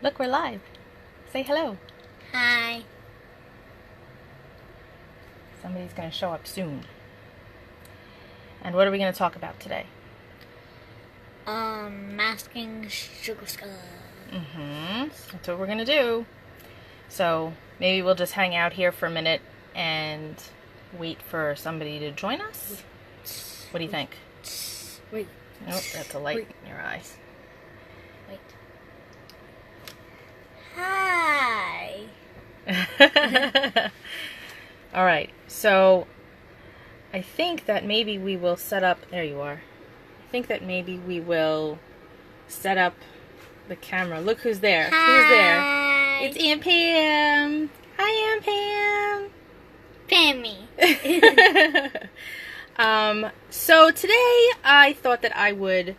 Look, we're live. Say hello. Hi. Somebody's going to show up soon. And what are we going to talk about today? Masking sugar skull. That's what we're going to do. So maybe we'll just hang out here for a minute and wait for somebody to join us. What do you think? Wait. Nope, that's a light in your eyes. Wait. Hi. All right, so I think that maybe we will set up, there you are. I think that maybe we will set up the camera. Look who's there. Hi. Who's there? It's Aunt Pam. Hi, Aunt Pam. Pammy. So today I thought that I would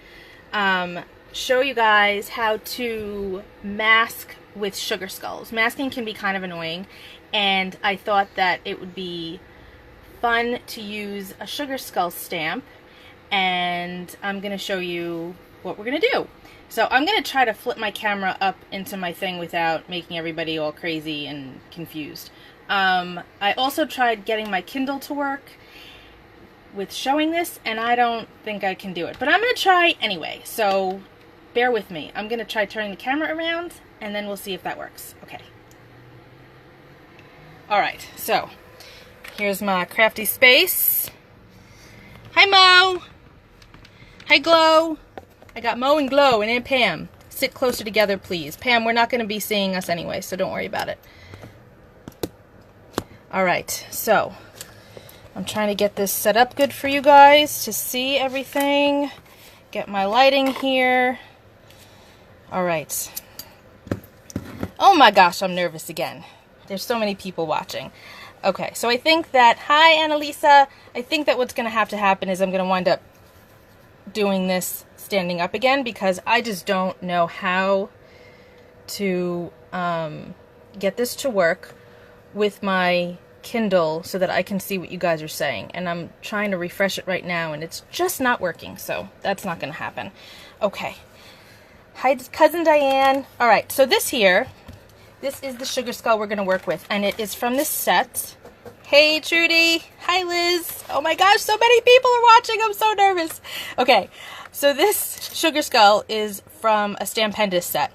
show you guys how to mask with sugar skulls. Masking can be kind of annoying, and I thought that it would be fun to use a sugar skull stamp, and I'm going to show you what we're going to do. So I'm going to try to flip my camera up into my thing without making everybody all crazy and confused. I also tried getting my Kindle to work with showing this, and I don't think I can do it. But I'm going to try anyway, so bear with me. I'm going to try turning the camera around, and then we'll see if that works. Okay. Alright, so here's my crafty space. Hi, Mo! Hi, Glow! I got Mo and Glow and Aunt Pam. Sit closer together, please. Pam, we're not going to be seeing us anyway, so don't worry about it. Alright, so I'm trying to get this set up good for you guys to see everything. Get my lighting here. Alright. Oh my gosh, I'm nervous again. There's so many people watching. Okay, so I think that, hi Annalisa, I think that what's going to have to happen is I'm going to wind up doing this standing up again because I just don't know how to get this to work with my Kindle so that I can see what you guys are saying. And I'm trying to refresh it right now and it's just not working, so that's not going to happen. Okay. Hi, Cousin Diane. Alright, so this here, this is the sugar skull we're going to work with, and it is from this set. Hey, Trudy. Hi, Liz. Oh my gosh, so many people are watching. I'm so nervous. Okay, so this sugar skull is from a Stampendous set,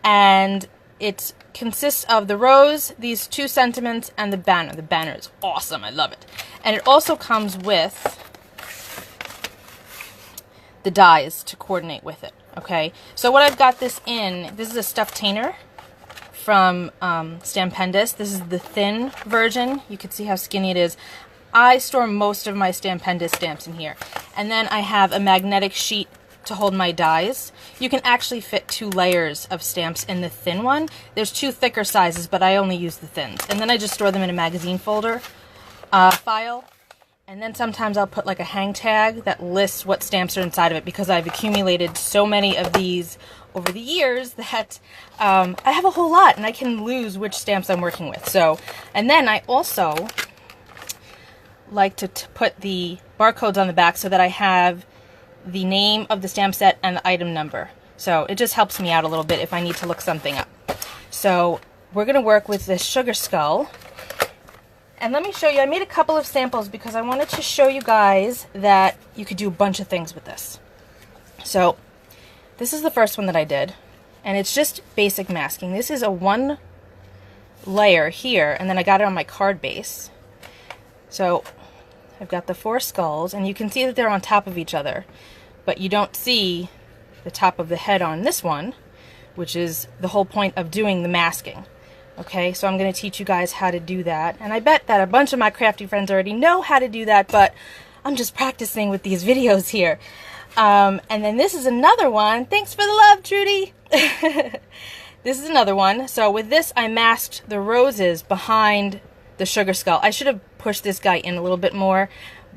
and it consists of the rose, these two sentiments, and the banner. The banner is awesome. I love it. And it also comes with the dies to coordinate with it. Okay, so what I've got this in, this is a stuffed tainer from Stampendous. This is the thin version. You can see how skinny it is. I store most of my Stampendous stamps in here. And then I have a magnetic sheet to hold my dies. You can actually fit 2 layers of stamps in the thin one. There's 2 thicker sizes, but I only use the thins. And then I just store them in a magazine folder file. And then sometimes I'll put like a hang tag that lists what stamps are inside of it because I've accumulated so many of these over the years that I have a whole lot and I can lose which stamps I'm working with. So, and then I also like to put the barcodes on the back so that I have the name of the stamp set and the item number. So it just helps me out a little bit if I need to look something up. So we're going to work with this sugar skull. And let me show you, I made a couple of samples because I wanted to show you guys that you could do a bunch of things with this. So this is the first one that I did, and it's just basic masking. This is a 1 layer here, and then I got it on my card base. So I've got the 4 skulls, and you can see that they're on top of each other, but you don't see the top of the head on this one, which is the whole point of doing the masking. Okay, so I'm going to teach you guys how to do that, and I bet that a bunch of my crafty friends already know how to do that, but I'm just practicing with these videos here. And then this is another one. Thanks for the love, Trudy. This is another one. So with this, I masked the roses behind the sugar skull. I should have pushed this guy in a little bit more,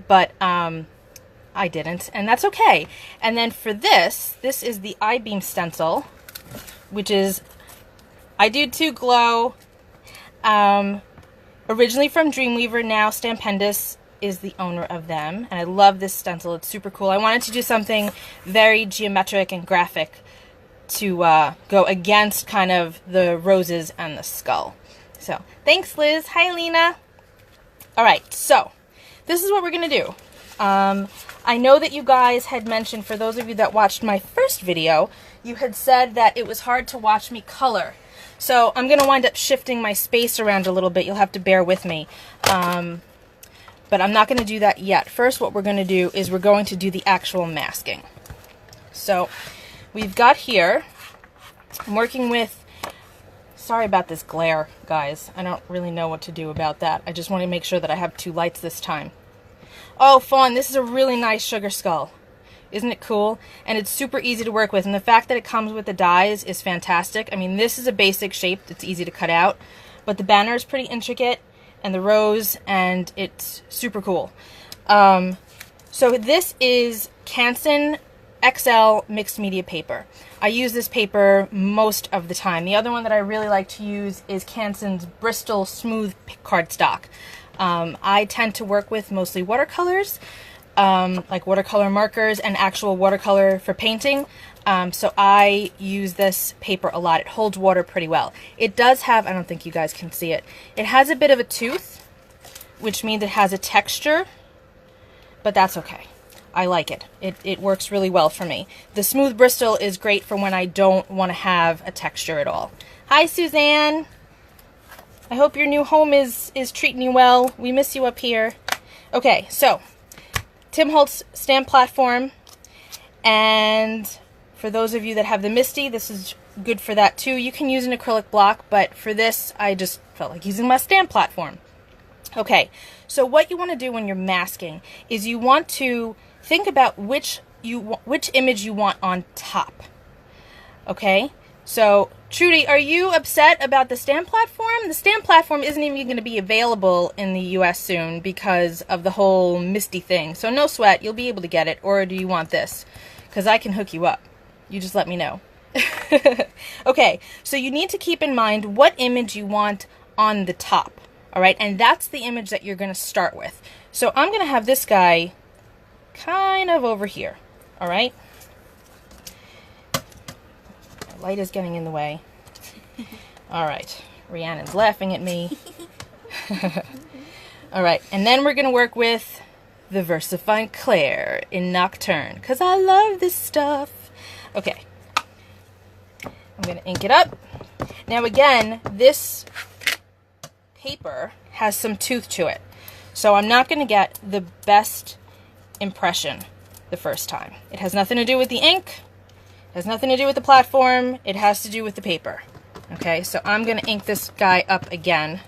but I didn't, and that's okay. And then for this is the I-beam stencil, which is I Do Too Glow, originally from Dreamweaver, now Stampendous is the owner of them, and I love this stencil. It's super cool. I wanted to do something very geometric and graphic go against kind of the roses and the skull. So thanks, Liz. Hi, Lena. All right, so this is what we're gonna do. I know that you guys had mentioned, for those of you that watched my first video, you had said that it was hard to watch me color. So I'm gonna wind up shifting my space around a little bit. You'll have to bear with me. But I'm not gonna do that yet. First, what we're gonna do is we're going to do the actual masking. So we've got here, I'm working with, sorry about this glare, guys. I don't really know what to do about that. I just want to make sure that I have 2 lights this time. Oh, Fawn, this is a really nice sugar skull. Isn't it cool? And it's super easy to work with. And the fact that it comes with the dies is fantastic. I mean, this is a basic shape that's easy to cut out. But the banner is pretty intricate, and the rose, and it's super cool. So this is Canson XL mixed media paper. I use this paper most of the time. The other one that I really like to use is Canson's Bristol Smooth cardstock. I tend to work with mostly watercolors, like watercolor markers and actual watercolor for painting. So I use this paper a lot. It holds water pretty well. It does have, I don't think you guys can see it, it has a bit of a tooth, which means it has a texture, but that's okay. I like it. It works really well for me. The smooth Bristol is great for when I don't want to have a texture at all. Hi, Suzanne. I hope your new home is treating you well. We miss you up here. Okay, so Tim Holtz stamp platform, and for those of you that have the Misty, this is good for that too. You can use an acrylic block, but for this, I just felt like using my stamp platform. Okay, so what you want to do when you're masking is you want to think about which image you want on top. Okay, so Trudy, are you upset about the stamp platform? The stamp platform isn't even going to be available in the US soon because of the whole Misty thing. So no sweat, you'll be able to get it. Or do you want this? Because I can hook you up. You just let me know. Okay, so you need to keep in mind what image you want on the top. All right, and that's the image that you're going to start with. So I'm going to have this guy kind of over here. All right. The light is getting in the way. All right. Rhiannon's laughing at me. All right, and then we're going to work with the VersaFine Claire in Nocturne, because I love this stuff. Okay. I'm going to ink it up. Now again, this paper has some tooth to it, so I'm not going to get the best impression the first time. It has nothing to do with the ink, it has nothing to do with the platform, it has to do with the paper. Okay, so I'm going to ink this guy up again.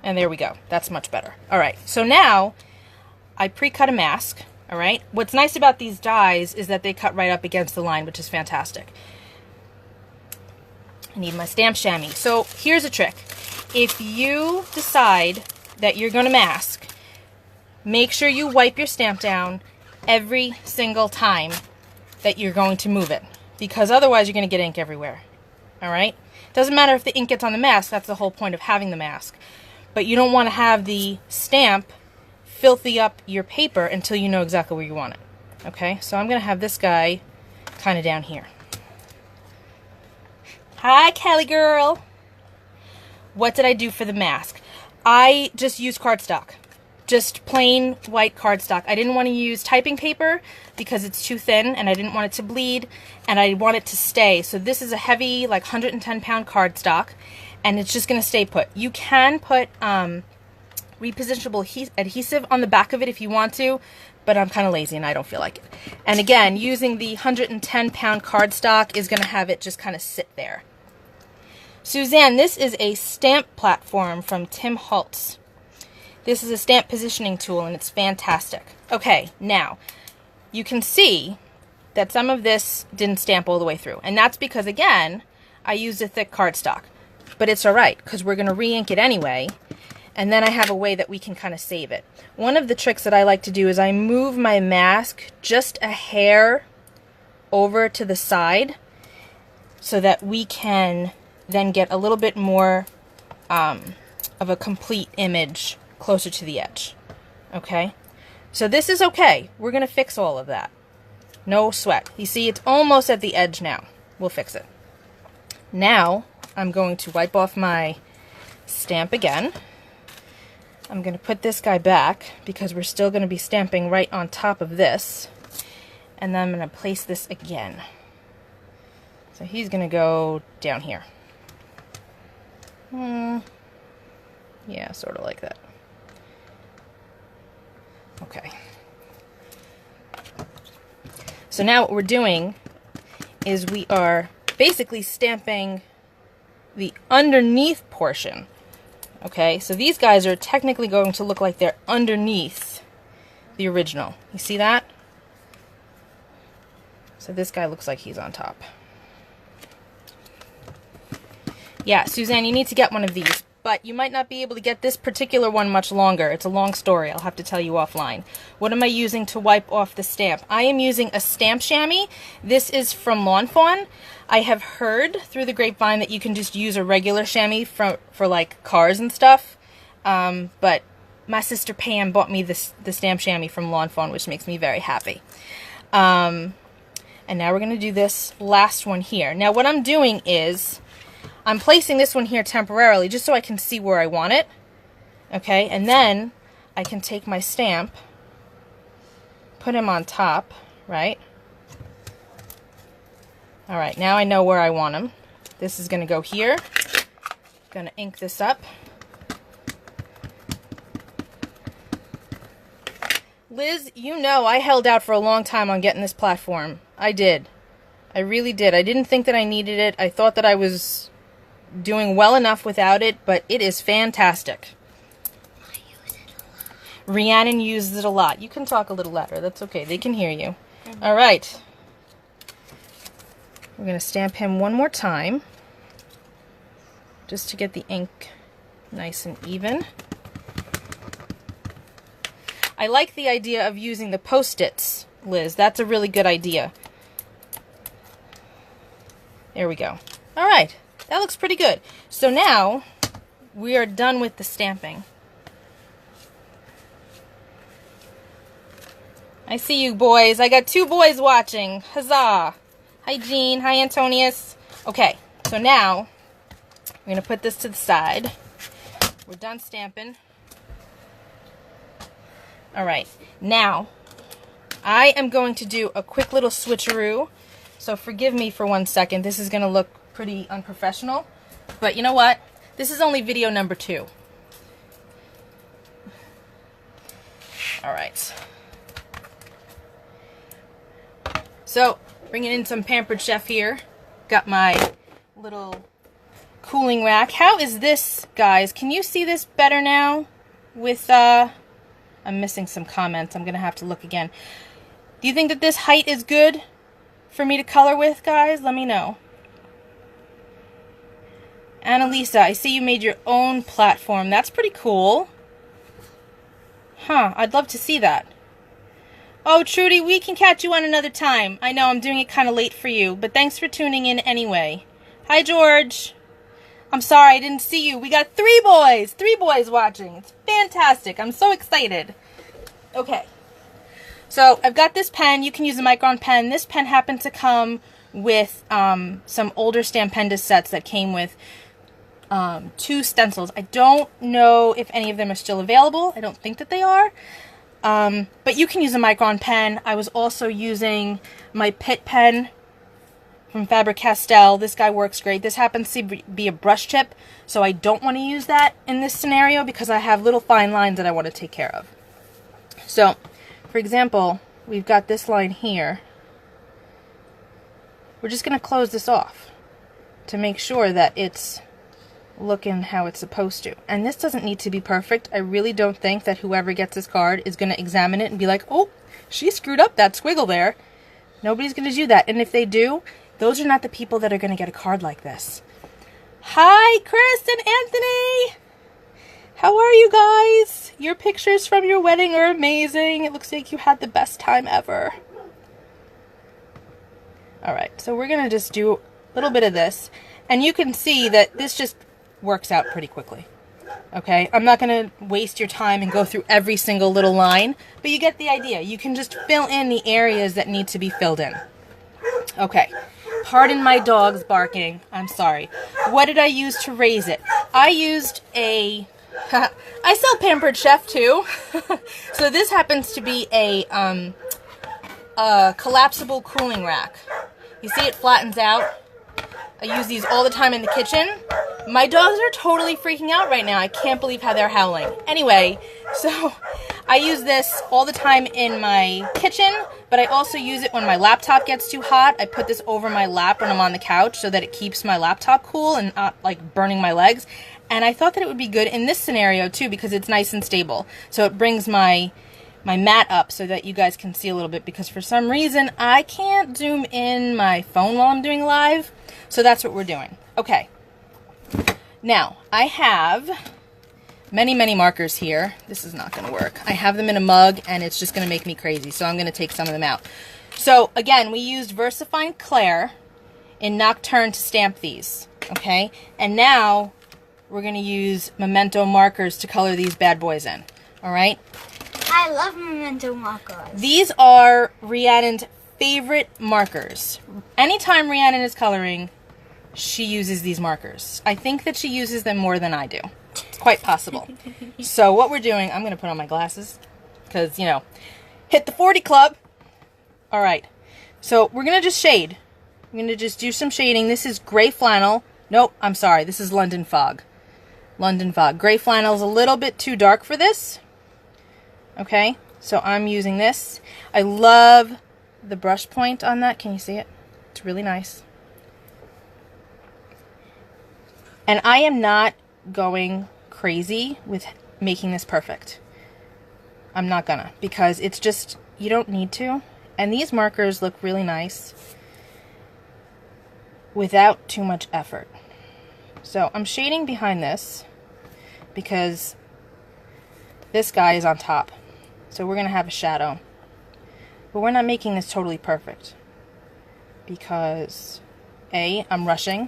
And there we go. That's much better. All right, so now I pre-cut a mask. All right, what's nice about these dies is that they cut right up against the line, which is fantastic. I need my stamp chamois. So here's a trick. If you decide that you're going to mask, make sure you wipe your stamp down every single time that you're going to move it, because otherwise you're going to get ink everywhere. All right? Doesn't matter if the ink gets on the mask. That's the whole point of having the mask. But you don't want to have the stamp filthy up your paper until you know exactly where you want it. Okay? So I'm going to have this guy kind of down here. Hi, Kelly girl. What did I do for the mask? I just used cardstock. Just plain white cardstock. I didn't want to use typing paper because it's too thin and I didn't want it to bleed and I want it to stay. So this is a heavy, like 110-pound cardstock, and it's just going to stay put. You can put repositionable adhesive on the back of it if you want to, but I'm kind of lazy and I don't feel like it. And again, using the 110-pound cardstock is going to have it just kind of sit there. Suzanne, this is a stamp platform from Tim Holtz. This is a stamp positioning tool and it's fantastic. Okay, now you can see that some of this didn't stamp all the way through, and that's because, again, I used a thick cardstock. But it's alright, because we're going to re-ink it anyway, and then I have a way that we can kind of save it. One of the tricks that I like to do is I move my mask just a hair over to the side so that we can then get a little bit more of a complete image closer to the edge. Okay? So this is okay. We're going to fix all of that. No sweat. You see, it's almost at the edge now. We'll fix it. Now, I'm going to wipe off my stamp again. I'm going to put this guy back because we're still going to be stamping right on top of this. And then I'm going to place this again. So he's going to go down here. Yeah, sort of like that. Okay. So now what we're doing is we are basically stamping the underneath portion. Okay, so these guys are technically going to look like they're underneath the original. You see that? So this guy looks like he's on top. Yeah, Suzanne, you need to get one of these, but you might not be able to get this particular one much longer. It's a long story. I'll have to tell you offline. What am I using to wipe off the stamp? I am using a stamp chamois. This is from Lawn Fawn. I have heard through the grapevine that you can just use a regular chamois for like cars and stuff, but my sister Pam bought me the stamp chamois from Lawn Fawn, which makes me very happy. And now we're going to do this last one here. Now what I'm doing is I'm placing this one here temporarily just so I can see where I want it. Okay, and then I can take my stamp, put him on top, right? Alright, now I know where I want him. This is going to go here. Going to ink this up. Liz, you know I held out for a long time on getting this platform. I did. I really did. I didn't think that I needed it. I thought that I was doing well enough without it, but it is fantastic. I use it a lot. Rhiannon uses it a lot. You can talk a little louder. That's okay. They can hear you. All right. We're going to stamp him one more time just to get the ink nice and even. I like the idea of using the Post-its, Liz. That's a really good idea. There we go. All right. That looks pretty good. So now we are done with the stamping. I see you boys. I got 2 boys watching. Huzzah. Hi, Jean. Hi, Antonius. Okay, so now I'm going to put this to the side. We're done stamping. All right, now I am going to do a quick little switcheroo. So forgive me for 1 second. This is going to look pretty unprofessional, but you know what? This is only video number 2. All right. So, bringing in some Pampered Chef here. Got my little cooling rack. How is this, guys? Can you see this better now? With, I'm missing some comments. I'm going to have to look again. Do you think that this height is good for me to color with, guys? Let me know. Annalisa, I see you made your own platform. That's pretty cool. Huh, I'd love to see that. Oh, Trudy, we can catch you on another time. I know I'm doing it kind of late for you, but thanks for tuning in anyway. Hi, George. I'm sorry I didn't see you. We got 3 boys. 3 boys watching. It's fantastic. I'm so excited. Okay. So I've got this pen. You can use a Micron pen. This pen happened to come with some older Stampendous sets that came with 2 stencils. I don't know if any of them are still available. I don't think that they are. But you can use a Micron pen. I was also using my Pitt pen from Faber-Castell. This guy works great. This happens to be a brush tip, so I don't want to use that in this scenario because I have little fine lines that I want to take care of. So, for example, we've got this line here. We're just going to close this off to make sure that it's looking how it's supposed to. And this doesn't need to be perfect. I really don't think that whoever gets this card is going to examine it and be like, oh, she screwed up that squiggle there. Nobody's going to do that. And if they do, those are not the people that are going to get a card like this. Hi, Chris and Anthony! How are you guys? Your pictures from your wedding are amazing. It looks like you had the best time ever. Alright, so we're going to just do a little bit of this. And you can see that this just works out pretty quickly. Okay, I'm not going to waste your time and go through every single little line, but you get the idea. You can just fill in the areas that need to be filled in. Okay, pardon my dog's barking. I'm sorry. What did I use to raise it? I used a... I sell Pampered Chef too. So this happens to be a collapsible cooling rack. You see it flattens out? I use these all the time in the kitchen. My dogs are totally freaking out right now. I can't believe how they're howling. Anyway, so I use this all the time in my kitchen, but I also use it when my laptop gets too hot. I put this over my lap when I'm on the couch so that it keeps my laptop cool and not like burning my legs. And I thought that it would be good in this scenario too because it's nice and stable. So it brings my mat up so that you guys can see a little bit, because for some reason I can't zoom in my phone while I'm doing live. So that's what we're doing. Okay. Now, I have many, many markers here. This is not going to work. I have them in a mug and it's just going to make me crazy. So I'm going to take some of them out. So again, we used VersaFine Claire in Nocturne to stamp these. Okay. And now we're going to use Memento markers to color these bad boys in. All right. I love Memento markers. These are Rhiannon's favorite markers. Anytime Rhiannon is coloring, she uses these markers. I think that she uses them more than I do. It's quite possible. So what we're doing, I'm going to put on my glasses because, you know, hit the 40 club. All right. So we're going to just shade. I'm going to just do some shading. This is gray flannel. Nope, I'm sorry. This is London Fog. London Fog. Gray flannel is a little bit too dark for this. Okay, so I'm using this. I love the brush point on that. Can you see it? It's really nice. And I am not going crazy with making this perfect. I'm not gonna, because it's just, you don't need to. And these markers look really nice without too much effort. So I'm shading behind this because this guy is on top. So we're going to have a shadow. But we're not making this totally perfect. Because A, I'm rushing.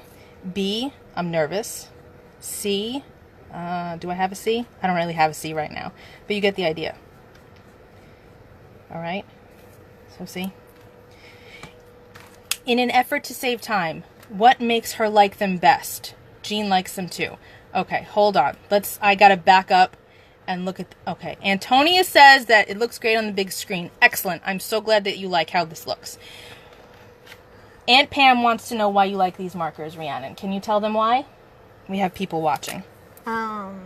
B, I'm nervous. C, do I have a C? I don't really have a C right now. But you get the idea. Alright? So see? In an effort to save time, what makes her like them best? Jean likes them too. Okay, hold on. I gotta back up and look at, okay. Antonia says that it looks great on the big screen. Excellent. I'm so glad that you like how this looks. Aunt Pam wants to know why you like these markers, Rhiannon. Can you tell them why? We have people watching. Because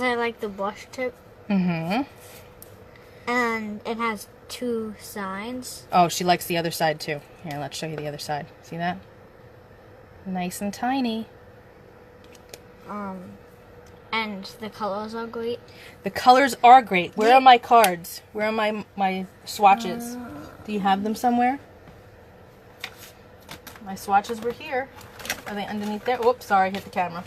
I like the blush tip. Mm-hmm. And it has two sides. Oh, she likes the other side too. Here, let's show you the other side. See that? Nice and tiny. And the colors are great. The colors are great. Where are my cards? Where are my swatches? Do you have them somewhere? My swatches were here. Are they underneath there? Oops, sorry, hit the camera.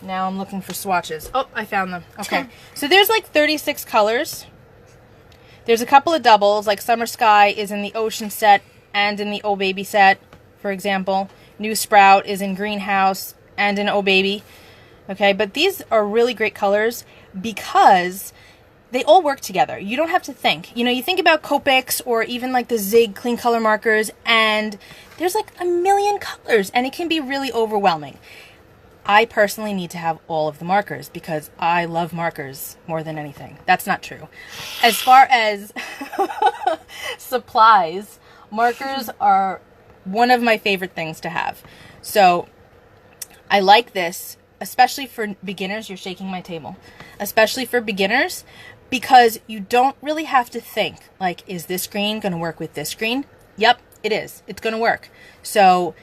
Now I'm looking for swatches. Oh, I found them. Okay. So there's like 36 colors. There's a couple of doubles, like Summer Sky is in the Ocean set and in the Oh Baby set, for example. New Sprout is in Greenhouse and in Oh Baby. Okay, but these are really great colors because they all work together. You don't have to think. You know, you think about Copics or even like the Zig clean color markers, and there's like a million colors, and it can be really overwhelming. I personally need to have all of the markers because I love markers more than anything. That's not true. As far as supplies, markers are one of my favorite things to have. So I like this, especially for beginners. You're shaking my table. Especially for beginners, because you don't really have to think, like, is this green going to work with this green? Yep, it is. It's going to work. So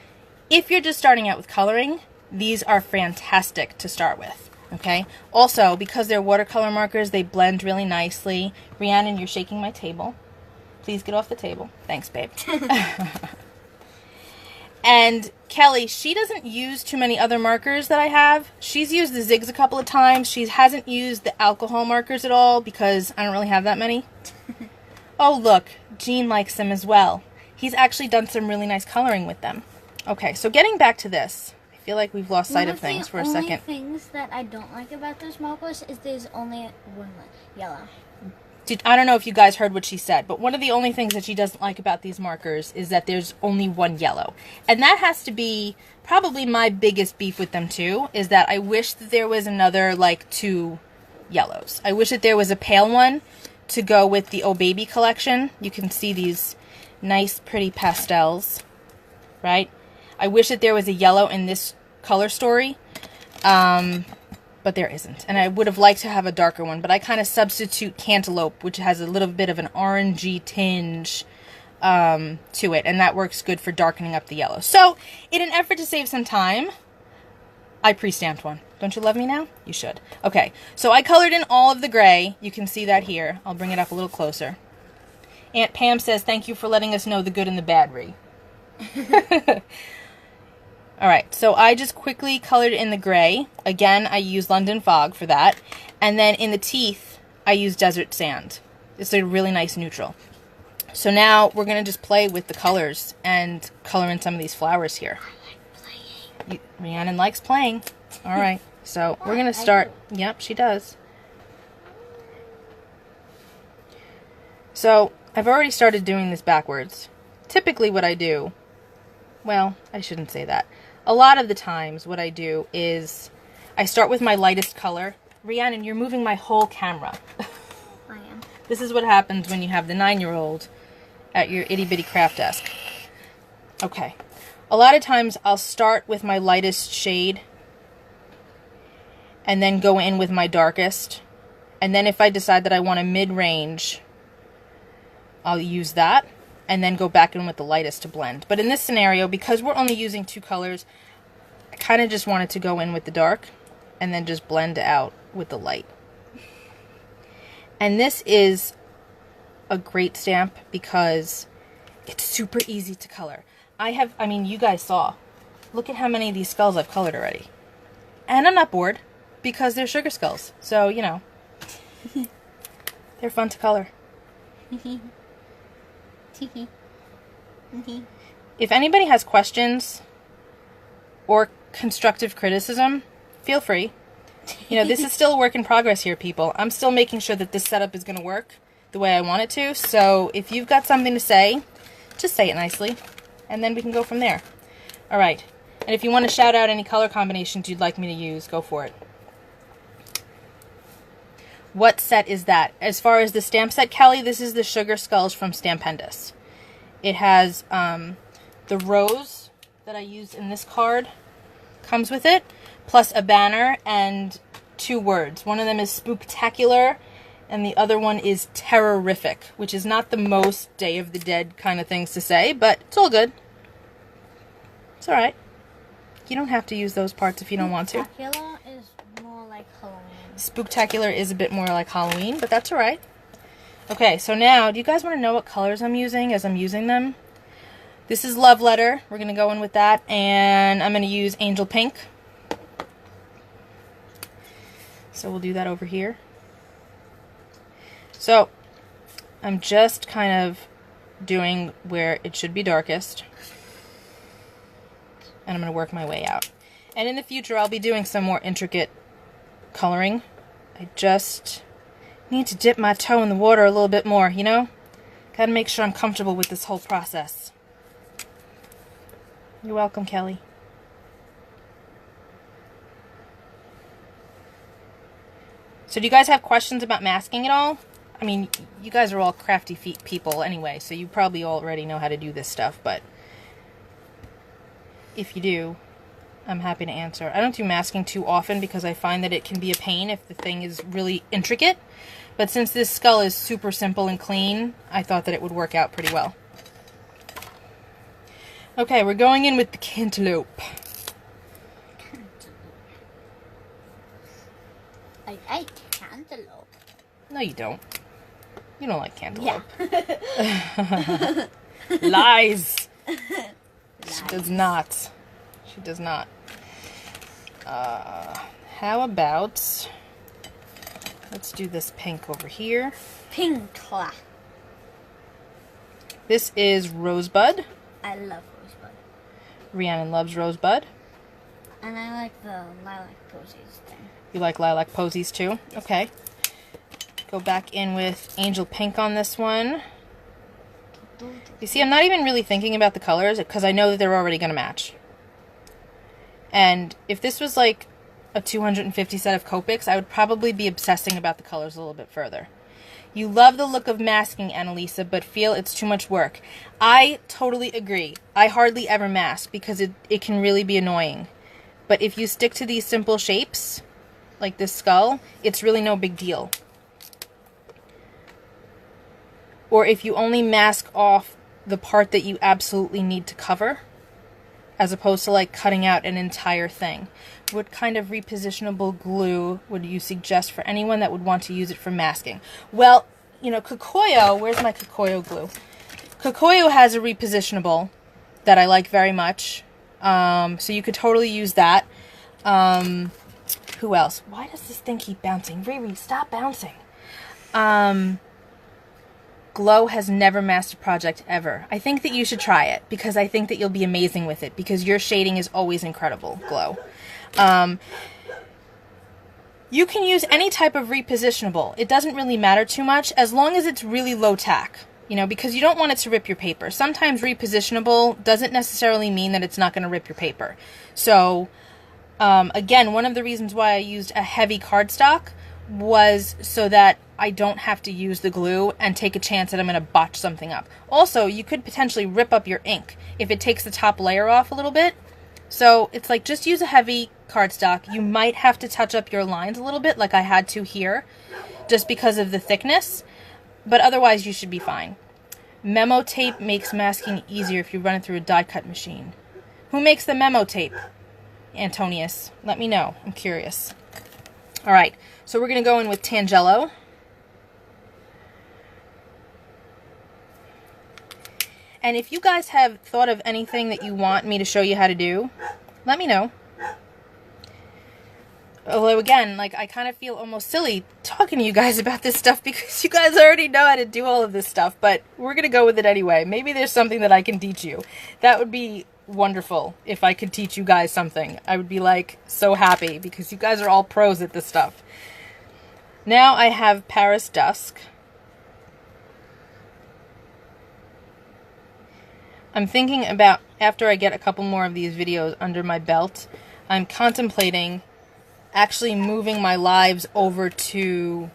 if you're just starting out with coloring, these are fantastic to start with, okay? Also, because they're watercolor markers, they blend really nicely. Rhiannon, you're shaking my table. Please get off the table. Thanks, babe. And Kelly, she doesn't use too many other markers that I have. She's used the Zigs a couple of times. She hasn't used the alcohol markers at all because I don't really have that many. Oh, look. Gene likes them as well. He's actually done some really nice coloring with them. Okay, so getting back to this. I I feel like we've lost sight of things for a second. One of the only things that I don't like about those markers is there's only one yellow. I don't know if you guys heard what she said, but one of the only things that she doesn't like about these markers is that there's only one yellow. And that has to be probably my biggest beef with them too, is that I wish that there was another, like, 2 yellows. I wish that there was a pale one to go with the Oh Baby collection. You can see these nice, pretty pastels, right? I wish that there was a yellow in this color story. But there isn't. And I would have liked to have a darker one, but I kind of substitute Cantaloupe, which has a little bit of an orangey tinge to it, and that works good for darkening up the yellow. So, in an effort to save some time, I pre-stamped one. Don't you love me now? You should. Okay, so I colored in all of the gray. You can see that here. I'll bring it up a little closer. Aunt Pam says, thank you for letting us know the good and the bad, Ree. Alright, so I just quickly colored in the gray. Again, I used London Fog for that. And then in the teeth, I used Desert Sand. It's a really nice neutral. So now we're going to just play with the colors and color in some of these flowers here. I like playing. Rhiannon likes playing. Alright, so we're going to start. Yep, she does. So I've already started doing this backwards. Typically what I do, well, I shouldn't say that. A lot of the times what I do is I start with my lightest color. Rhiannon, you're moving my whole camera. I am. This is what happens when you have the 9-year-old at your itty-bitty craft desk. Okay. A lot of times I'll start with my lightest shade and then go in with my darkest. And then if I decide that I want a mid-range, I'll use that. And then go back in with the lightest to blend. But in this scenario, because we're only using 2 colors, I kind of just wanted to go in with the dark and then just blend out with the light. And this is a great stamp because it's super easy to color. I mean, you guys saw. Look at how many of these skulls I've colored already. And I'm not bored because they're sugar skulls. So, you know, they're fun to color. If anybody has questions or constructive criticism, feel free. You know, this is still a work in progress here, people. I'm still making sure that this setup is going to work the way I want it to. So if you've got something to say, just say it nicely, and then we can go from there. All right. And if you want to shout out any color combinations you'd like me to use, go for it. What set is that? As far as the stamp set, Kelly, this is the Sugar Skulls from Stampendous. It has the rose that I used in this card comes with it, plus a banner and 2 words. One of them is spooktacular, and the other one is terrorific, which is not the most Day of the Dead kind of things to say, but it's all good. It's alright. You don't have to use those parts if you don't want to. Spooktacular is more like Halloween. Spooktacular is a bit more like Halloween, but that's alright. Okay, so now, do you guys want to know what colors I'm using as I'm using them? This is Love Letter. We're going to go in with that, and I'm going to use Angel Pink. So we'll do that over here. So, I'm just kind of doing where it should be darkest. And I'm going to work my way out. And in the future, I'll be doing some more intricate coloring. I just need to dip my toe in the water a little bit more, you know? Gotta make sure I'm comfortable with this whole process. You're welcome, Kelly. So do you guys have questions about masking at all? I mean, you guys are all crafty people anyway, so you probably already know how to do this stuff, but if you do, I'm happy to answer. I don't do masking too often because I find that it can be a pain if the thing is really intricate. But since this skull is super simple and clean, I thought that it would work out pretty well. Okay, we're going in with the cantaloupe. I like cantaloupe. No, you don't. You don't like cantaloupe. Yeah. Lies. She does not. She does not. How about... Let's do this pink over here. Pink. This is Rosebud. I love Rosebud. Rhiannon loves Rosebud. and I like the lilac posies thing. You like lilac posies too? Okay. Go back in with Angel Pink on this one. You see, I'm not even really thinking about the colors because I know that they're already going to match. And if this was like a 250 set of Copics, I would probably be obsessing about the colors a little bit further. You love the look of masking, Annalisa, but feel it's too much work. I totally agree. I hardly ever mask because it can really be annoying. But if you stick to these simple shapes, like this skull, it's really no big deal. Or if you only mask off the part that you absolutely need to cover, as opposed to like cutting out an entire thing. What kind of repositionable glue would you suggest for anyone that would want to use it for masking? Well, you know, Kikoyo, where's my Kikoyo glue? Kikoyo has a repositionable that I like very much. So you could totally use that. Who else? Why does this thing keep bouncing? Riri, stop bouncing. Glow has never masked a project ever. I think that you should try it because I think that you'll be amazing with it because your shading is always incredible, Glow. You can use any type of repositionable. It doesn't really matter too much as long as it's really low tack, you know, because you don't want it to rip your paper. Sometimes repositionable doesn't necessarily mean that it's not going to rip your paper. So, again, one of the reasons why I used a heavy cardstock was so that I don't have to use the glue and take a chance that I'm going to botch something up. Also, you could potentially rip up your ink if it takes the top layer off a little bit. So it's like just use a heavy cardstock. You might have to touch up your lines a little bit like I had to here just because of the thickness, but otherwise you should be fine. Memo tape makes masking easier if you run it through a die cut machine. Who makes the memo tape? Antonius. Let me know. I'm curious. All right, so we're going to go in with Tangelo. And if you guys have thought of anything that you want me to show you how to do, let me know. Although, again, like, I kind of feel almost silly talking to you guys about this stuff because you guys already know how to do all of this stuff, but we're going to go with it anyway. Maybe there's something that I can teach you. That would be wonderful if I could teach you guys something. I would be, like, so happy because you guys are all pros at this stuff. Now I have Paris Dusk. I'm thinking about, after I get a couple more of these videos under my belt, I'm contemplating actually moving my lives over to,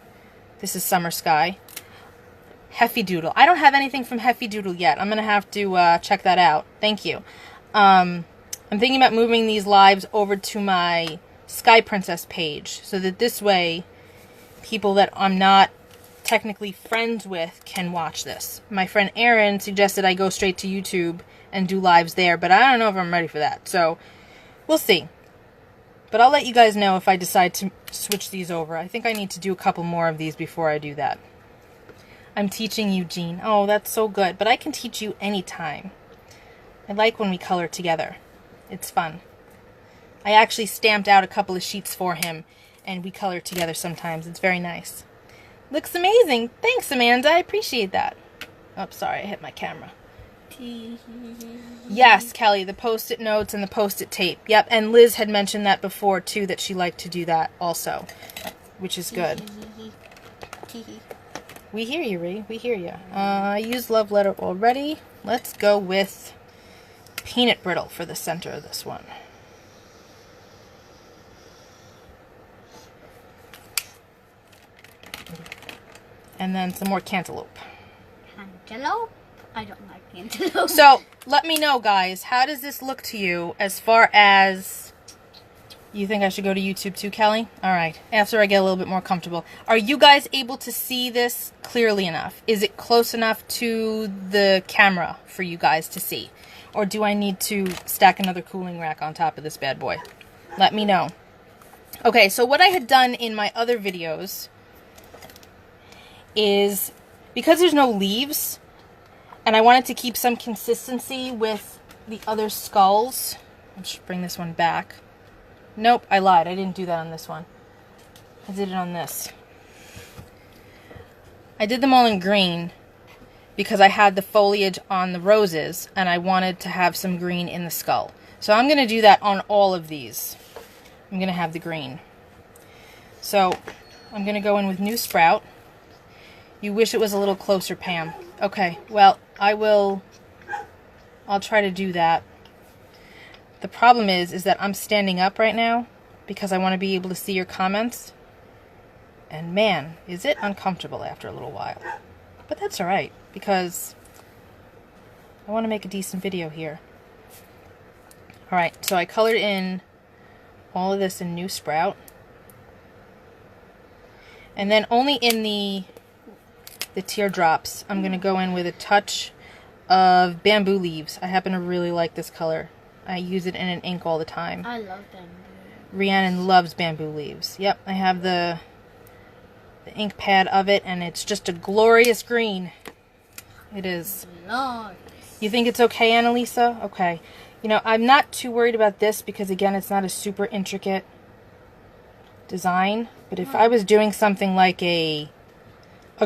this is Summer Sky, Heffy Doodle. I don't have anything from Heffy Doodle yet. I'm going to have to check that out. Thank you. I'm thinking about moving these lives over to my Sky Princess page, so that this way, people that I'm not technically friends with can watch this. My friend Erin suggested I go straight to YouTube and do lives there, but I don't know if I'm ready for that, so we'll see. But I'll let you guys know if I decide to switch these over. I think I need to do a couple more of these before I do that. I'm teaching you, Jean. Oh, that's so good, but I can teach you anytime. I like when we color together. It's fun. I actually stamped out a couple of sheets for him, and we color together sometimes. It's very nice. Looks amazing. Thanks, Amanda. I appreciate that. Oh, sorry. I hit my camera. Yes, Kelly, the Post-it notes and the Post-it tape. Yep, and Liz had mentioned that before, too, that she liked to do that also, which is good. We hear you, Ree. We hear you. I used Love Letter already. Let's go with Peanut Brittle for the center of this one. And then some more cantaloupe. Cantaloupe? I don't like cantaloupe. So, let me know, guys. How does this look to you as far as... You think I should go to YouTube too, Kelly? Alright. After I get a little bit more comfortable. Are you guys able to see this clearly enough? Is it close enough to the camera for you guys to see? Or do I need to stack another cooling rack on top of this bad boy? Let me know. Okay, so what I had done in my other videos is, because there's no leaves, and I wanted to keep some consistency with the other skulls. Let's just bring this one back. Nope, I lied. I didn't do that on this one. I did it on this. I did them all in green because I had the foliage on the roses, and I wanted to have some green in the skull. So I'm going to do that on all of these. I'm going to have the green. So I'm going to go in with New Sprout. You wish it was a little closer, Pam. Okay, well, I'll try to do that. The problem is that I'm standing up right now because I want to be able to see your comments. And man, is it uncomfortable after a little while. But that's alright, because I want to make a decent video here. Alright, so I colored in all of this in New Sprout. And then only in the teardrops, I'm going to go in with a touch of Bamboo Leaves. I happen to really like this color. I use it in an ink all the time. I love Bamboo. Rhiannon loves Bamboo Leaves. Yep, I have the ink pad of it, and it's just a glorious green. It is. Glorious. You think it's okay, Annalisa? Okay. You know, I'm not too worried about this because, again, it's not a super intricate design. But if I was doing something like a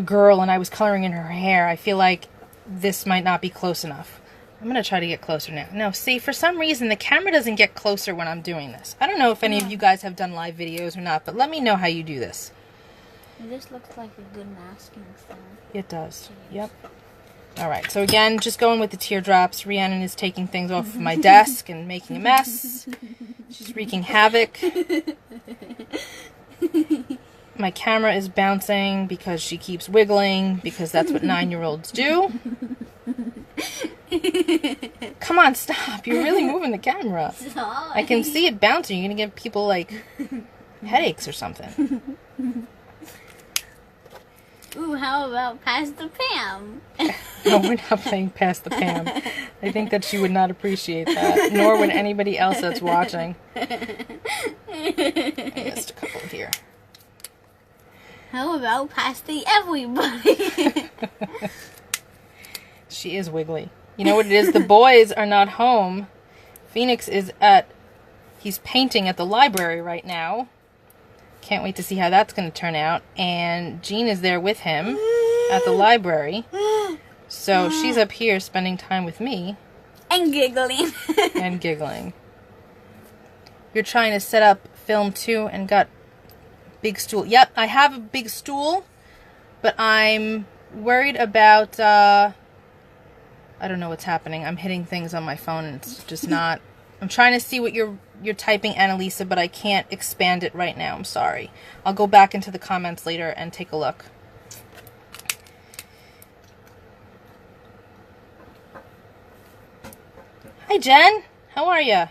girl and I was coloring in her hair, I feel like this might not be close enough. I'm going to try to get closer now. No, see, for some reason, the camera doesn't get closer when I'm doing this. I don't know if any of you guys have done live videos or not, but let me know how you do this. This looks like a good masking thing. It does. Yep. Alright, so again, just going with the teardrops. Rhiannon is taking things off of my desk and making a mess. She's wreaking havoc. My camera is bouncing because she keeps wiggling, because that's what 9-year-olds do. Come on, stop. You're really moving the camera. Sorry. I can see it bouncing. You're going to give people, like, headaches or something. Ooh, how about Pass the Pam? No, we're not playing Pass the Pam. I think that she would not appreciate that, nor would anybody else that's watching. I missed a couple here. How about Pass the Everybody? She is wiggly. You know what it is? The boys are not home. Phoenix is he's painting at the library right now. Can't wait to see how that's going to turn out. And Jean is there with him at the library. So she's up here spending time with me. And giggling. And giggling. You're trying to set up film too and got big stool. Yep, I have a big stool, but I'm worried about, I don't know what's happening. I'm hitting things on my phone and it's just not. I'm trying to see what you're typing, Annalisa, but I can't expand it right now. I'm sorry. I'll go back into the comments later and take a look. Hi, Jen. How are you?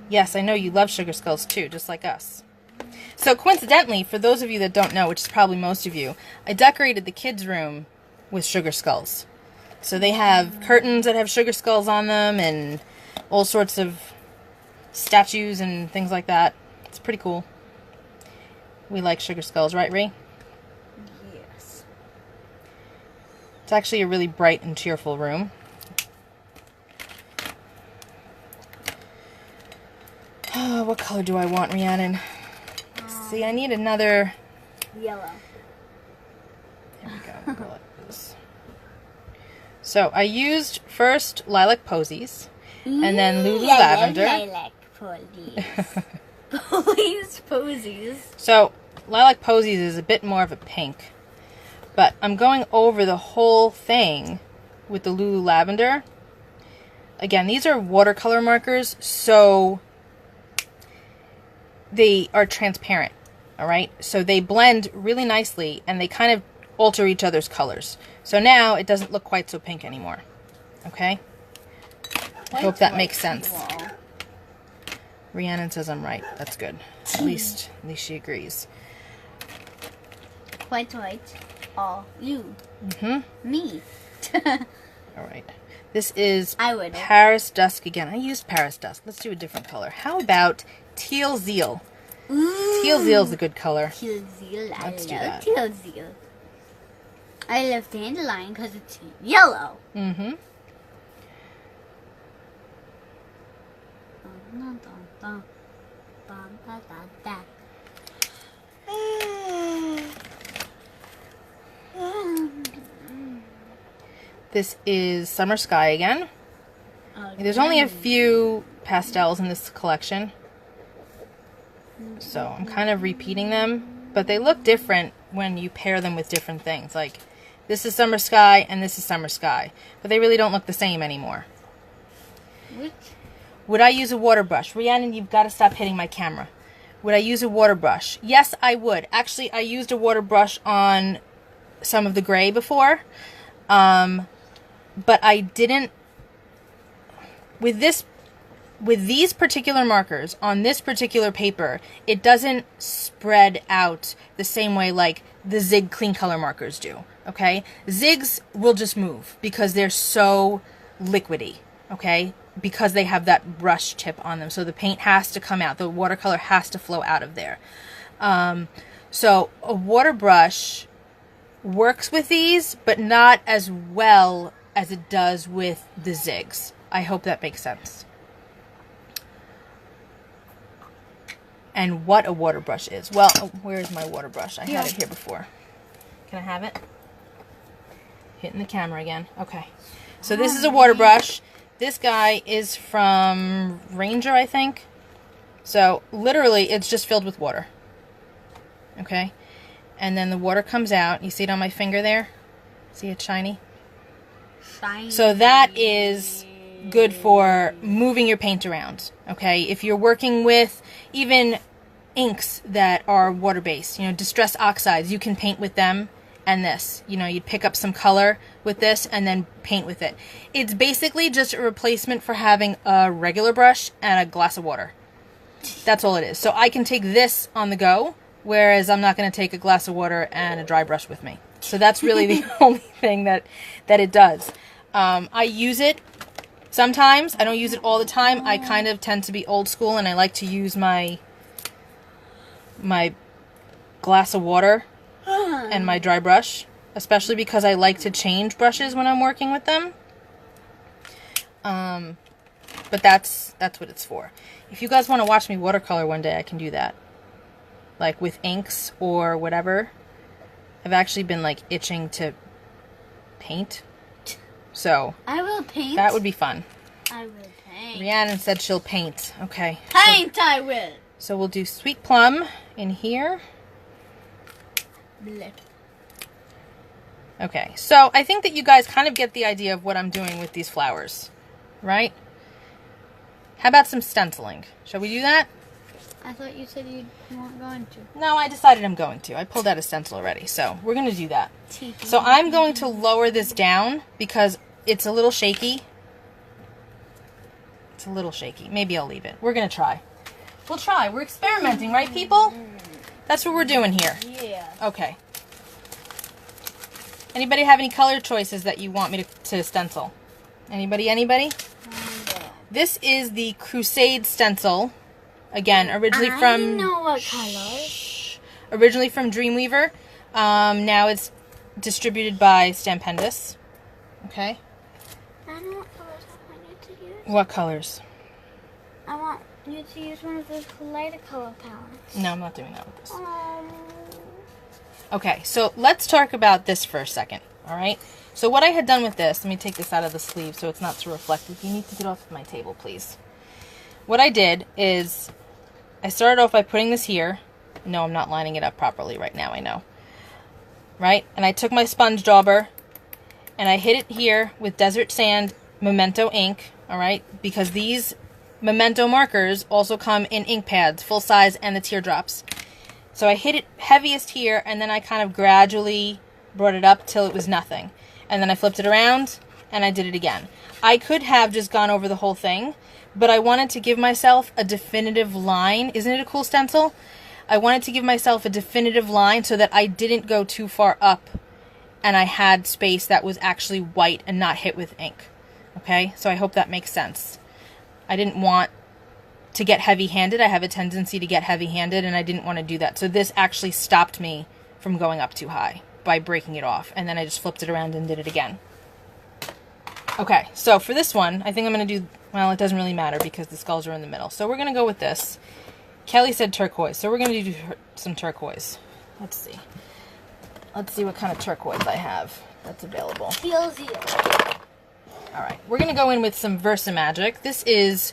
Yes, I know you love sugar skulls too, just like us. So coincidentally, for those of you that don't know, which is probably most of you, I decorated the kids' room with sugar skulls. So they have curtains that have sugar skulls on them and all sorts of statues and things like that. It's pretty cool. We like sugar skulls, right, Ree? Yes. It's actually a really bright and cheerful room. Oh, what color do I want, Rhiannon? See, I need another... Yellow. There we go. We'll go like this. So, I used first Lilac Posies, and then Lulu Lavender. Lilac Posies. Posies. So, Lilac Posies is a bit more of a pink, but I'm going over the whole thing with the Lulu Lavender. Again, these are watercolor markers, so they are transparent, alright? So they blend really nicely, and they kind of alter each other's colors. So now it doesn't look quite so pink anymore. Okay? I hope that makes sense. Rhiannon says I'm right. That's good. At least she agrees. White. Oh, you. Mm-hmm. Me. Alright. This is I would. Paris Dusk again. I used Paris Dusk. Let's do a different color. How about Teal Zeal? Ooh. Teal Zeal is a good color. Teal Zeal. Let's do I love that. Teal Zeal. I love Dandelion because it's yellow. Mm-hmm. This is Summer Sky again. There's only a few pastels in this collection, so I'm kind of repeating them, but they look different when you pair them with different things. Like, this is Summer Sky and this is Summer Sky, but they really don't look the same anymore. Which? Would I use a water brush? Rhiannon, you've got to stop hitting my camera. Would I use a water brush? Yes, I would. Actually, I used a water brush on some of the gray before, but I didn't. With these particular markers on this particular paper, it doesn't spread out the same way like the Zig clean color markers do. Okay, Zigs will just move because they're so liquidy. Okay, because they have that brush tip on them, so the paint has to come out. The watercolor has to flow out of there. So a water brush works with these, but not as well as it does with the Zigs. I hope that makes sense. And what a water brush is. Well, where is my water brush? I had it here before. Can I have it? Hitting the camera again. Okay. So this is a water brush. This guy is from Ranger, I think. So literally, it's just filled with water. Okay. And then the water comes out. You see it on my finger there? See it shiny? Shiny. So that is good for moving your paint around. Okay. If you're working with even inks that are water-based, you know, distress oxides, you can paint with them. And this, you know, you'd pick up some color with this and then paint with it. It's basically just a replacement for having a regular brush and a glass of water. That's all it is. So I can take this on the go, whereas I'm not going to take a glass of water and a dry brush with me. So that's really the only thing that it does. I use it sometimes. I don't use it all the time. I kind of tend to be old school, and I like to use my glass of water and my dry brush, especially because I like to change brushes when I'm working with them. But that's what it's for. If you guys want to watch me watercolor one day, I can do that. Like with inks or whatever. I've actually been like itching to paint. So I will paint. That would be fun. I will paint. Rhiannon said she'll paint. Okay. Paint, so, I will. So we'll do Sweet Plum in here. Blech. Okay, so I think that you guys kind of get the idea of what I'm doing with these flowers, right? How about some stenciling? Shall we do that? I thought you said you weren't going to. No, I decided I'm going to. I pulled out a stencil already, so we're going to do that. So I'm going to lower this down because it's a little shaky. It's a little shaky. Maybe I'll leave it. We're going to try. We'll try. We're experimenting, right, people? That's what we're doing here. Yeah. Okay. Anybody have any color choices that you want me to stencil? Anybody? This is the Crusade Stencil. Again, originally from... I know what color. Originally from Dreamweaver. Now it's distributed by Stampendous. Okay. I know what colors I want you to use. What colors? I want you to use one of those lighter color palettes. No, I'm not doing that with this. Okay, so let's talk about this for a second, all right? So what I had done with this, let me take this out of the sleeve so it's not so reflective. You need to get off of my table, please. What I did is I started off by putting this here. No, I'm not lining it up properly right now, I know. Right? And I took my sponge dauber and I hit it here with Desert Sand Memento ink, all right? Because these Memento markers also come in ink pads, full size, and the teardrops. So I hit it heaviest here, and then I kind of gradually brought it up till it was nothing. And then I flipped it around, and I did it again. I could have just gone over the whole thing, but I wanted to give myself a definitive line. Isn't it a cool stencil? I wanted to give myself a definitive line so that I didn't go too far up, and I had space that was actually white and not hit with ink. Okay? So I hope that makes sense. I didn't want to get heavy-handed. I have a tendency to get heavy-handed, and I didn't want to do that. So this actually stopped me from going up too high by breaking it off. And then I just flipped it around and did it again. Okay, so for this one, I think I'm going to do, well, it doesn't really matter because the skulls are in the middle. So we're going to go with this. Kelly said turquoise, so we're going to do some turquoise. Let's see. Let's see what kind of turquoise I have that's available. Teal. All All right, we're going to go in with some Versamagic. This is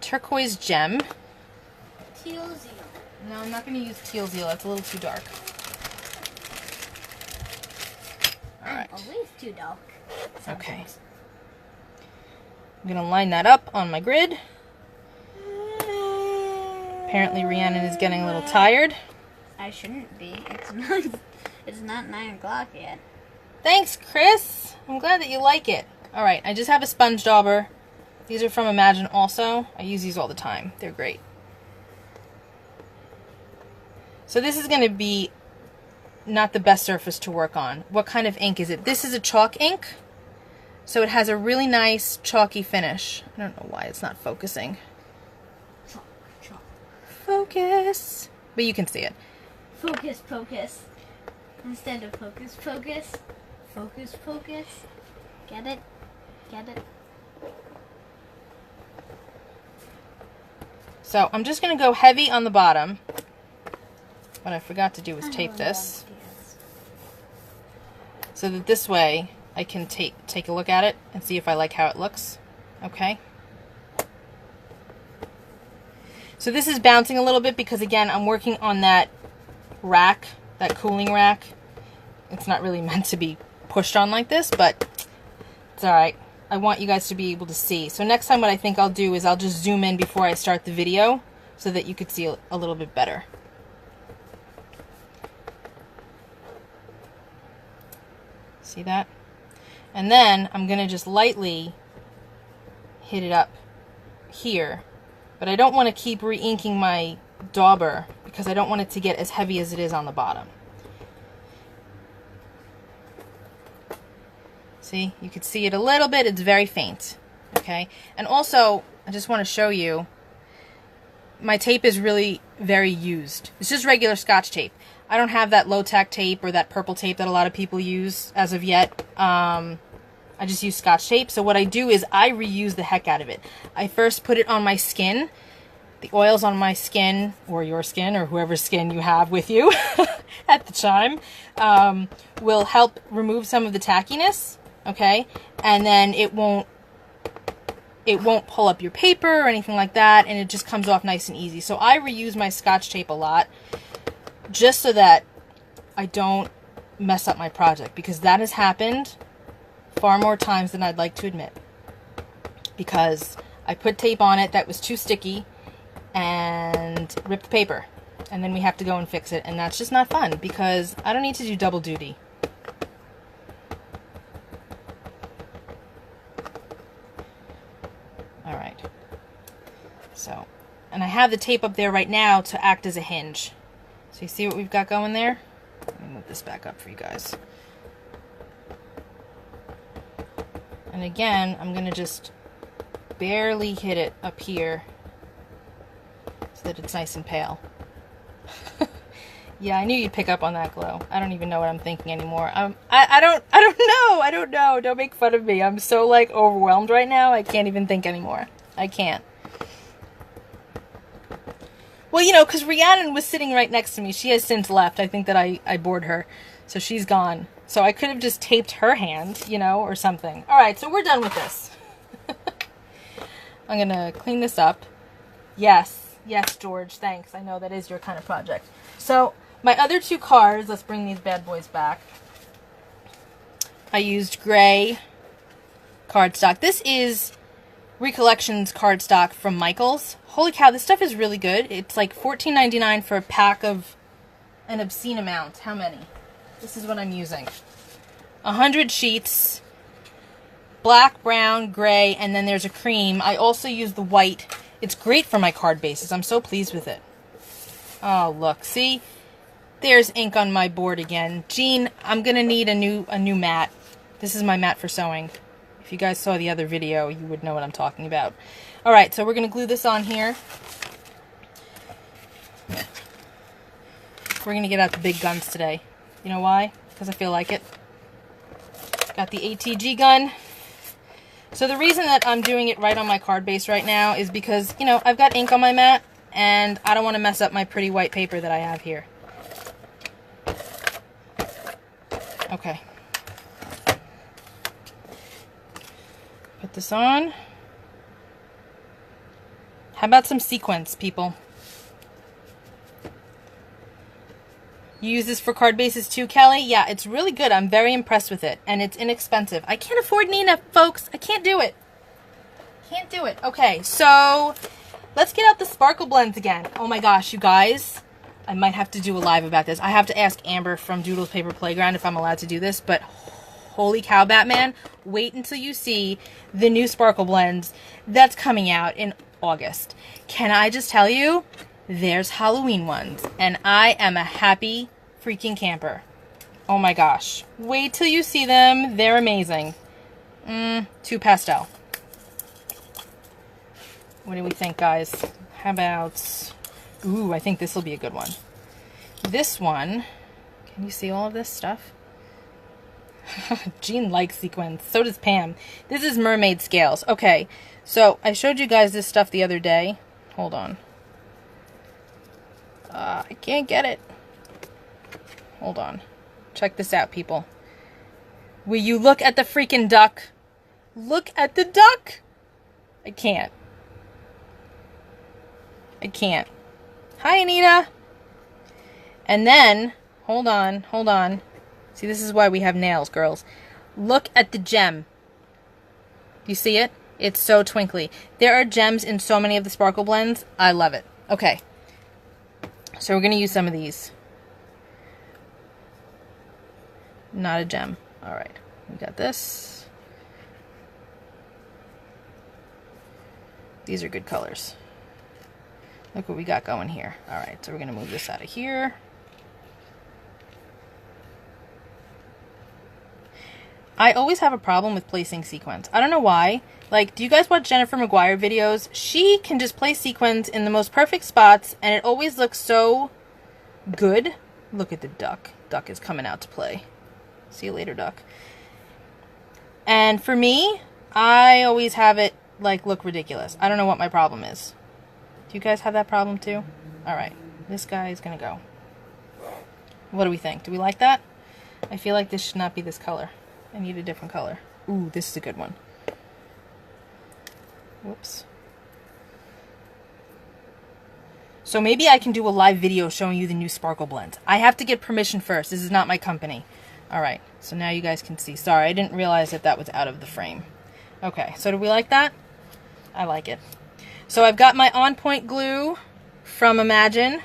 Turquoise Gem. Teal Zeal. No, I'm not going to use Teal Zeal. It's a little too dark. All right. Always too dark. Okay. I'm going to line that up on my grid. Apparently Rhiannon is getting a little tired. I shouldn't be. It's not 9 o'clock yet. Thanks, Chris. I'm glad that you like it. All right, I just have a sponge dauber. These are from Imagine also. I use these all the time. They're great. So this is going to be not the best surface to work on. What kind of ink is it? This is a chalk ink. So it has a really nice chalky finish. I don't know why it's not focusing. Chalk. Focus. But you can see it. Focus, focus. Instead of focus, focus. Focus, focus. Get it? Get it? So I'm just going to go heavy on the bottom. What I forgot to do was tape this. So that this way I can take a look at it and see if I like how it looks. Okay. So this is bouncing a little bit because, again, I'm working on that rack, that cooling rack. It's not really meant to be pushed on like this, but it's alright. I want you guys to be able to see. So next time what I think I'll do is I'll just zoom in before I start the video so that you could see a little bit better. See that? And then I'm going to just lightly hit it up here. But I don't want to keep re-inking my dauber because I don't want it to get as heavy as it is on the bottom. See, you can see it a little bit. It's very faint. Okay, and also I just want to show you my tape is really very used. It's just regular Scotch tape. I don't have that low-tack tape or that purple tape that a lot of people use as of yet. I just use Scotch tape. So what I do is I reuse the heck out of it. I first put it on my skin. The oils on my skin, or your skin, or whoever's skin you have with you at the time, will help remove some of the tackiness, okay? And then it won't pull up your paper or anything like that, and it just comes off nice and easy. So I reuse my Scotch tape a lot, just so that I don't mess up my project, because that has happened far more times than I'd like to admit. Because I put tape on it that was too sticky and ripped the paper, and then we have to go and fix it, and that's just not fun because I don't need to do double duty. Alright, so, and I have the tape up there right now to act as a hinge. So you see what we've got going there? Let me move this back up for you guys. And again, I'm going to just barely hit it up here so that it's nice and pale. Yeah, I knew you'd pick up on that glow. I don't even know what I'm thinking anymore. I don't know. Don't make fun of me. I'm so like overwhelmed right now. I can't even think anymore. I can't. Well, you know, because Rhiannon was sitting right next to me. She has since left. I think that I bored her. So she's gone. So I could have just taped her hand, you know, or something. Alright, so we're done with this. I'm going to clean this up. Yes, George, thanks. I know that is your kind of project. So, my other two cards, let's bring these bad boys back. I used gray cardstock. This is Recollections cardstock from Michaels. Holy cow, this stuff is really good. It's like $14.99 for a pack of an obscene amount. How many? This is what I'm using. 100 sheets. Black, brown, gray, and then there's a cream. I also use the white. It's great for my card bases. I'm so pleased with it. Oh, look. See? There's ink on my board again. Jean, I'm going to need a new mat. This is my mat for sewing. If you guys saw the other video, you would know what I'm talking about. Alright, so we're going to glue this on here. We're going to get out the big guns today. You know why? Because I feel like it. Got the ATG gun. So the reason that I'm doing it right on my card base right now is because, you know, I've got ink on my mat, and I don't want to mess up my pretty white paper that I have here. Okay. Put this on. How about some sequins, people? You use this for card bases too, Kelly? Yeah, it's really good. I'm very impressed with it. And it's inexpensive. I can't afford Nina, folks. I can't do it. Can't do it. Okay, so let's get out the sparkle blends again. Oh my gosh, you guys. I might have to do a live about this. I have to ask Amber from Doodles Paper Playground if I'm allowed to do this. But holy cow, Batman. Wait until you see the new sparkle blends that's coming out in August. Can I just tell you? There's Halloween ones, and I am a happy freaking camper. Oh my gosh. Wait till you see them. They're amazing. Too pastel. What do we think, guys? How about... Ooh, I think this will be a good one. This one... Can you see all of this stuff? Jean likes sequins. So does Pam. This is mermaid scales. Okay, so I showed you guys this stuff the other day. Hold on. I can't get it. Hold on. Check this out, people. Will you look at the freaking duck? Look at the duck! I can't. I can't. Hi, Anita! And then, hold on. See, this is why we have nails, girls. Look at the gem. Do you see it? It's so twinkly. There are gems in so many of the sparkle blends. I love it. Okay. So we're going to use some of these. Not a gem. Alright. We got this. These are good colors. Look what we got going here. Alright, so we're going to move this out of here. I always have a problem with placing sequins. I don't know why. Like, do you guys watch Jennifer Maguire videos? She can just place sequins in the most perfect spots, and it always looks so good. Look at the duck. Duck is coming out to play. See you later, duck. And for me, I always have it, like, look ridiculous. I don't know what my problem is. Do you guys have that problem too? Alright, this guy is going to go. What do we think? Do we like that? I feel like this should not be this color. I need a different color. Ooh, this is a good one. Whoops. So maybe I can do a live video showing you the new sparkle blends. I have to get permission first. This is not my company. Alright, so now you guys can see. Sorry, I didn't realize that that was out of the frame. Okay, so do we like that? I like it. So I've got my On Point glue from Imagine.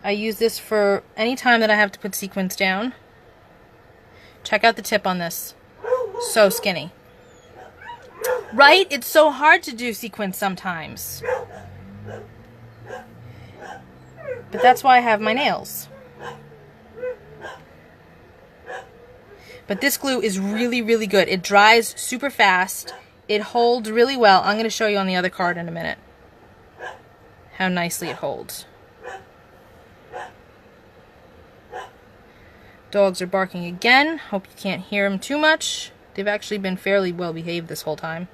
I use this for any time that I have to put sequins down. Check out the tip on this. So skinny. Right? It's so hard to do sequins sometimes. But that's why I have my nails. But this glue is really, really good. It dries super fast. It holds really well. I'm going to show you on the other card in a minute how nicely it holds. Dogs are barking again. Hope you can't hear them too much. They've actually been fairly well behaved this whole time.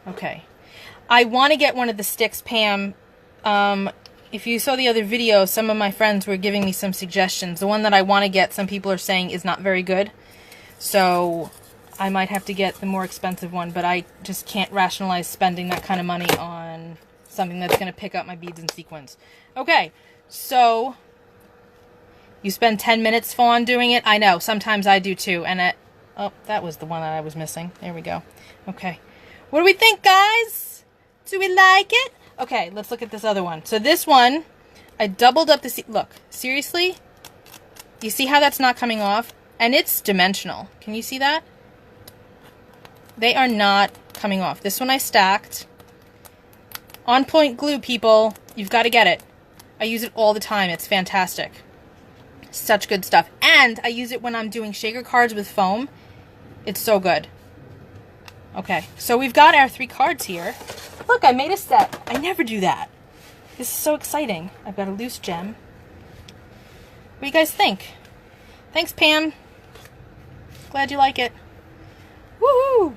Okay. I want to get one of the sticks, Pam. If you saw the other video, some of my friends were giving me some suggestions. The one that I want to get, some people are saying is not very good. So I might have to get the more expensive one, but I just can't rationalize spending that kind of money on something that's going to pick up my beads and sequins. Okay, so you spend 10 minutes, Fawn, doing it? I know, sometimes I do too. And oh, that was the one that I was missing. There we go. Okay. What do we think, guys? Do we like it? Okay, let's look at this other one. So this one, I doubled up the... Look, seriously? You see how that's not coming off? And it's dimensional. Can you see that? They are not coming off. This one I stacked. On Point glue, people. You've got to get it. I use it all the time. It's fantastic. Such good stuff. And I use it when I'm doing shaker cards with foam. It's so good. Okay, so we've got our 3 cards here. Look, I made a set. I never do that. This is so exciting. I've got a loose gem. What do you guys think? Thanks, Pam. Glad you like it. Woohoo!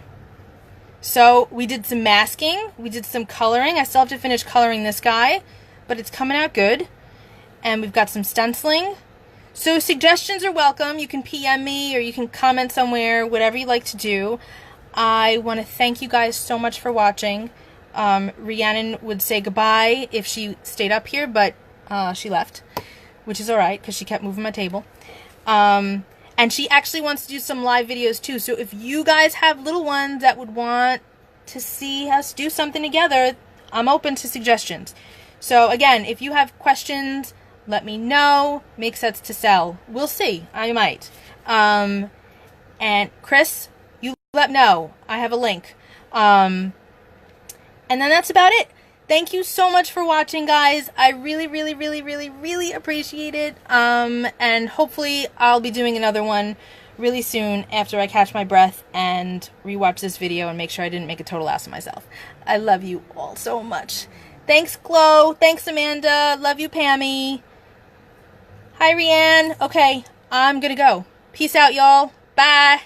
So we did some masking. We did some coloring. I still have to finish coloring this guy, but it's coming out good. And we've got some stenciling. So suggestions are welcome. You can PM me or you can comment somewhere, whatever you like to do. I want to thank you guys so much for watching. Rhiannon would say goodbye if she stayed up here, but she left, which is alright because she kept moving my table. And she actually wants to do some live videos too. So if you guys have little ones that would want to see us do something together, I'm open to suggestions. So again, if you have questions, let me know. Make sets to sell. We'll see. I might. And Chris, you let me know. I have a link. And then that's about it. Thank you so much for watching, guys. I really, really, really, really, really appreciate it. And hopefully I'll be doing another one really soon after I catch my breath and rewatch this video and make sure I didn't make a total ass of myself. I love you all so much. Thanks, Chloe. Thanks, Amanda. Love you, Pammy. Hi, Rianne. Okay, I'm gonna go. Peace out, y'all. Bye.